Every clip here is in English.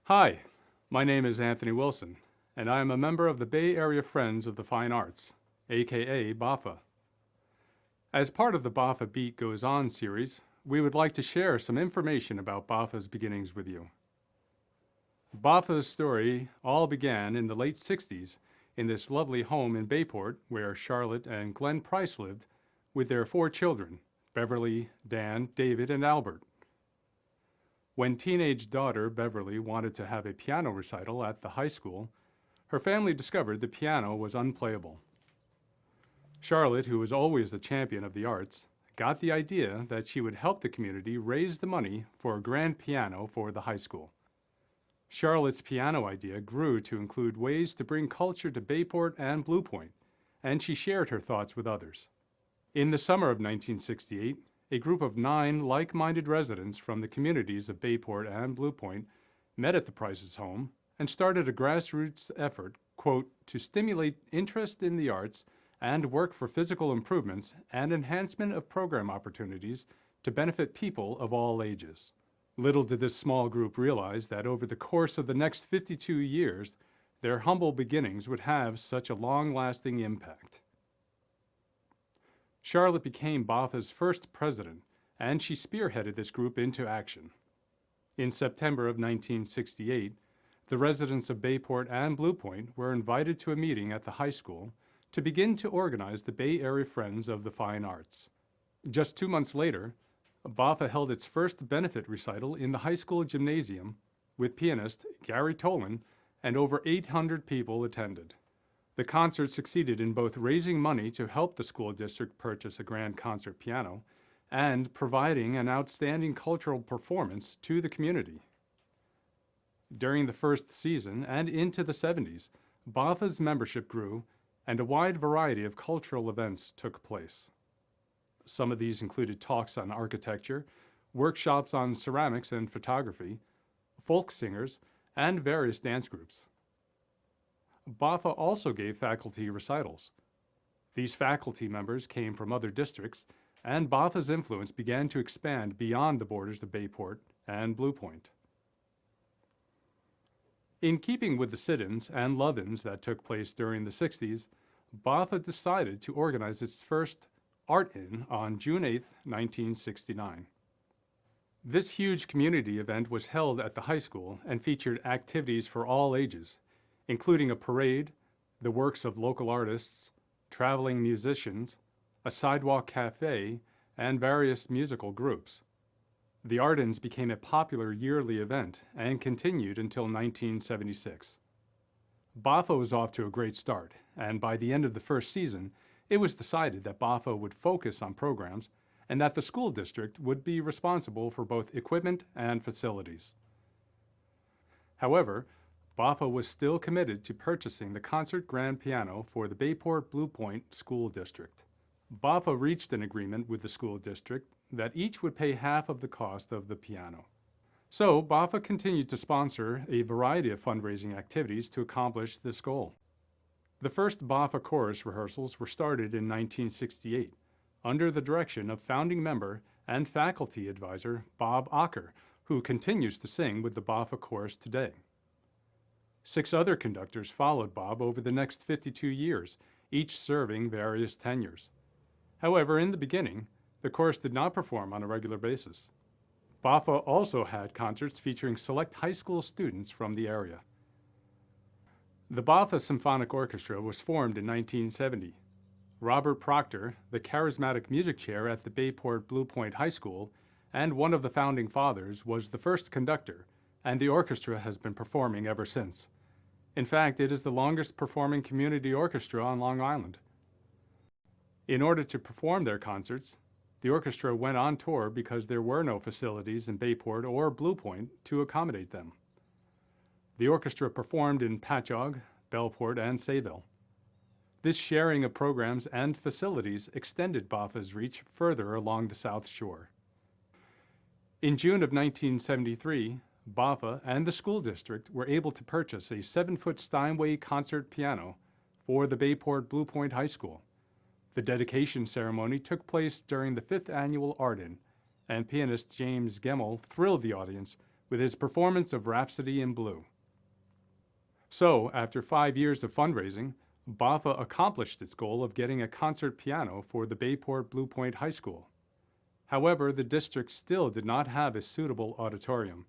Hi, my name is Anthony Wilson, and I am a member of the Bay Area Friends of the Fine Arts, aka BAFFA. As part of the BAFFA Beat Goes On series, we would like to share some information about BAFFA's beginnings with you. BAFFA's story all began in the late 60s in this lovely home in Bayport where Charlotte and Glenn Price lived with their 4 children, Beverly, Dan, David, and Albert. When teenage daughter Beverly wanted to have a piano recital at the high school, her family discovered the piano was unplayable. Charlotte, who was always a champion of the arts, got the idea that she would help the community raise the money for a grand piano for the high school. Charlotte's piano idea grew to include ways to bring culture to Bayport and Blue Point, and she shared her thoughts with others. In the summer of 1968, a group of 9 like-minded residents from the communities of Bayport and Blue Point met at the Price's home and started a grassroots effort, quote, to stimulate interest in the arts and work for physical improvements and enhancement of program opportunities to benefit people of all ages. Little did this small group realize that over the course of the next 52 years, their humble beginnings would have such a long-lasting impact. Charlotte became BAFFA's first president, and she spearheaded this group into action. In September of 1968, the residents of Bayport and Blue Point were invited to a meeting at the high school to begin to organize the Bay Area Friends of the Fine Arts. Just 2 months later, BAFFA held its first benefit recital in the high school gymnasium with pianist Gary Tolan, and over 800 people attended. The concert succeeded in both raising money to help the school district purchase a grand concert piano and providing an outstanding cultural performance to the community. During the first season and into the 70s, BAFFA's membership grew and a wide variety of cultural events took place. Some of these included talks on architecture, workshops on ceramics and photography, folk singers, and various dance groups. BAFFA also gave faculty recitals. These faculty members came from other districts, and BAFFA's influence began to expand beyond the borders of Bayport and Blue Point. In keeping with the sit-ins and love-ins that took place during the 60s, BAFFA decided to organize its first Art-In on June 8, 1969. This huge community event was held at the high school and featured activities for all ages, including a parade, the works of local artists, traveling musicians, a sidewalk cafe, and various musical groups. The Art-Ins became a popular yearly event and continued until 1976. BAFFA was off to a great start, and by the end of the first season, it was decided that BAFFA would focus on programs and that the school district would be responsible for both equipment and facilities. However, BAFFA was still committed to purchasing the concert grand piano for the Bayport Blue Point School District. BAFFA reached an agreement with the school district that each would pay half of the cost of the piano. So BAFFA continued to sponsor a variety of fundraising activities to accomplish this goal. The first BAFFA chorus rehearsals were started in 1968 under the direction of founding member and faculty advisor Bob Ocker, who continues to sing with the BAFFA chorus today. 6 other conductors followed Bob over the next 52 years, each serving various tenures. However, in the beginning, the chorus did not perform on a regular basis. BAFFA also had concerts featuring select high school students from the area. The BAFFA Symphonic Orchestra was formed in 1970. Robert Proctor, the charismatic music chair at the Bayport Blue Point High School and one of the founding fathers, was the first conductor, and the orchestra has been performing ever since. In fact, it is the longest performing community orchestra on Long Island. In order to perform their concerts, the orchestra went on tour because there were no facilities in Bayport or Blue Point to accommodate them. The orchestra performed in Patchogue, Bellport, and Sayville. This sharing of programs and facilities extended BAFFA's reach further along the South Shore. In June of 1973, BAFFA and the school district were able to purchase a 7-foot Steinway concert piano for the Bayport Blue Point High School. The dedication ceremony took place during the 5th annual Arden, and pianist James Gemmell thrilled the audience with his performance of Rhapsody in Blue. So, after 5 years of fundraising, BAFFA accomplished its goal of getting a concert piano for the Bayport Blue Point High School. However, the district still did not have a suitable auditorium,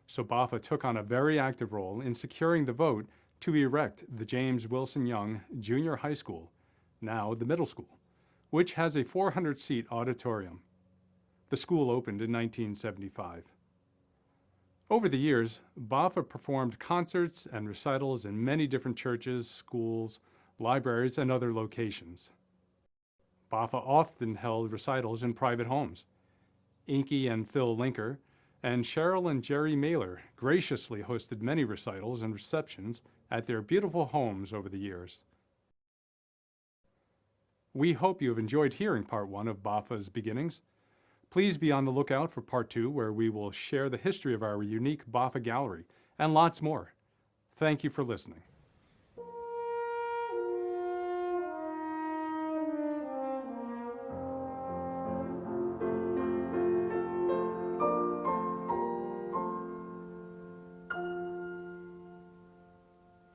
so BAFFA took on a very active role in securing the vote to erect the James Wilson Young Junior High School, now the middle school, which has a 400-seat auditorium. The school opened in 1975. Over the years, BAFFA performed concerts and recitals in many different churches, schools, libraries, and other locations. BAFFA often held recitals in private homes. Inky and Phil Linker and Cheryl and Jerry Mailer graciously hosted many recitals and receptions at their beautiful homes over the years. We hope you have enjoyed hearing Part 1 of BAFFA's Beginnings. Please be on the lookout for Part 2, where we will share the history of our unique BAFFA gallery and lots more. Thank you for listening.